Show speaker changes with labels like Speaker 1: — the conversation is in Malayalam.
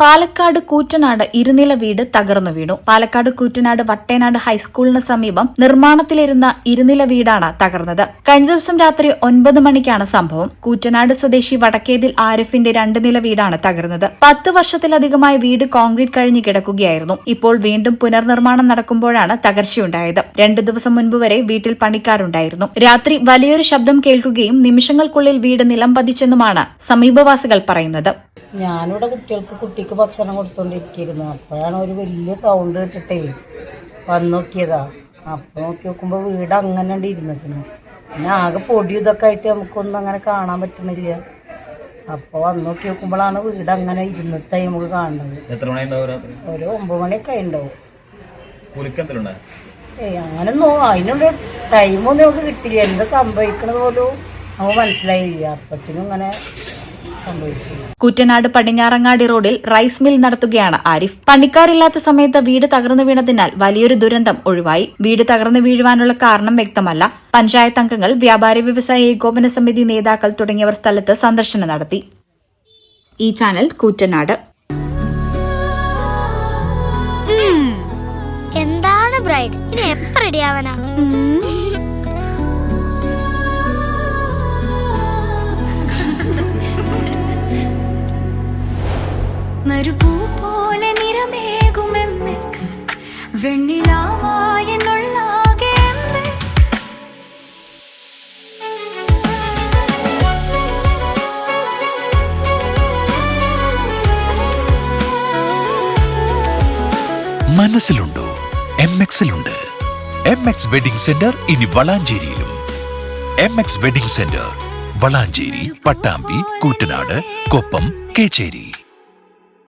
Speaker 1: പാലക്കാട് കൂറ്റനാട് ഇരുനില വീട് തകർന്നു വീണു. പാലക്കാട് കൂറ്റനാട് വട്ടേനാട് ഹൈസ്കൂളിന് സമീപം നിർമ്മാണത്തിലിരുന്ന ഇരുനില വീടാണ് തകർന്നത്. കഴിഞ്ഞ ദിവസം രാത്രി 9 മണിക്കാണ് സംഭവം. കൂറ്റനാട് സ്വദേശി വടക്കേതിൽ ആരിഫിന്റെ 2 നില വീടാണ് തകർന്നത്. 10 വർഷത്തിലധികമായി വീട് കോൺക്രീറ്റ് കഴിഞ്ഞു കിടക്കുകയായിരുന്നു. ഇപ്പോൾ വീണ്ടും പുനർനിർമ്മാണം നടക്കുമ്പോഴാണ് തകർച്ചയുണ്ടായത്. 2 ദിവസം മുൻപ് വരെ വീട്ടിൽ പണിക്കാരുണ്ടായിരുന്നു. രാത്രി വലിയൊരു ശബ്ദം കേൾക്കുകയും നിമിഷങ്ങൾക്കുള്ളിൽ വീട് നിലം പതിച്ചെന്നുമാണ് സമീപവാസികൾ പറയുന്നത്.
Speaker 2: ഞാനിവിടെ കുട്ടിക്ക് ഭക്ഷണം കൊടുത്തോണ്ടിരിക്കുന്നു. അപ്പോഴാണ് ഒരു വലിയ സൗണ്ട് കേട്ടിട്ടേ വന്നു നോക്കിയതാ. അപ്പോൾ നോക്കുമ്പോൾ വീട് അങ്ങനെ ഇരുന്നിരുന്നു. പിന്നെ ആകെ പൊടി ഇതൊക്കെ ആയിട്ട് നമുക്കൊന്നും അങ്ങനെ കാണാൻ പറ്റണില്ല. അപ്പോൾ വന്നു നോക്കുമ്പോഴാണ് വീട് അങ്ങനെ ഇരുന്നിട്ടായി നമുക്ക് കാണുന്നത്. ഒരു 9 മണിയൊക്കെ ഉണ്ടാവും. അങ്ങനെ അതിനുള്ള ടൈമൊന്നും നമുക്ക് കിട്ടില്ല. എന്താ സംഭവിക്കണത് പോലും നമുക്ക് മനസ്സിലായില്ല. അപ്പത്തിനും ഇങ്ങനെ
Speaker 1: കൂറ്റനാട് പടിഞ്ഞാറങ്ങാടി റോഡിൽ റൈസ് മിൽ നടത്തുകയാണ് ആരിഫ്. പണിക്കാരില്ലാത്ത സമയത്ത് വീട് തകർന്നു വീണതിനാൽ വലിയൊരു ദുരന്തം ഒഴിവായി. വീട് തകർന്നു വീഴുവാനുള്ള കാരണം വ്യക്തമല്ല. പഞ്ചായത്ത് അംഗങ്ങൾ, വ്യാപാരി വ്യവസായ ഏകോപന സമിതി നേതാക്കൾ തുടങ്ങിയവർ സ്ഥലത്ത് സന്ദർശനം നടത്തി. ഈ ചാനൽ കൂറ്റനാട്.
Speaker 3: എന്താണ് ബ്രൈഡ്, ഇനി എപ്പോ റെഡിയാവാനാ?
Speaker 4: മരുപൂ പോലെ നിറമേകും MX, വെണ്ണിലാവായെന്നുള്ളാകെ MX.
Speaker 5: മനസ്സിലുണ്ടോ? MX-ലുണ്ട്. MX വെഡിംഗ് സെന്റർ ഇനി വളാഞ്ചേരിയിലും. MX wedding centre Valanchery, Pattambi, Koottanad, Koppam, Kecheri.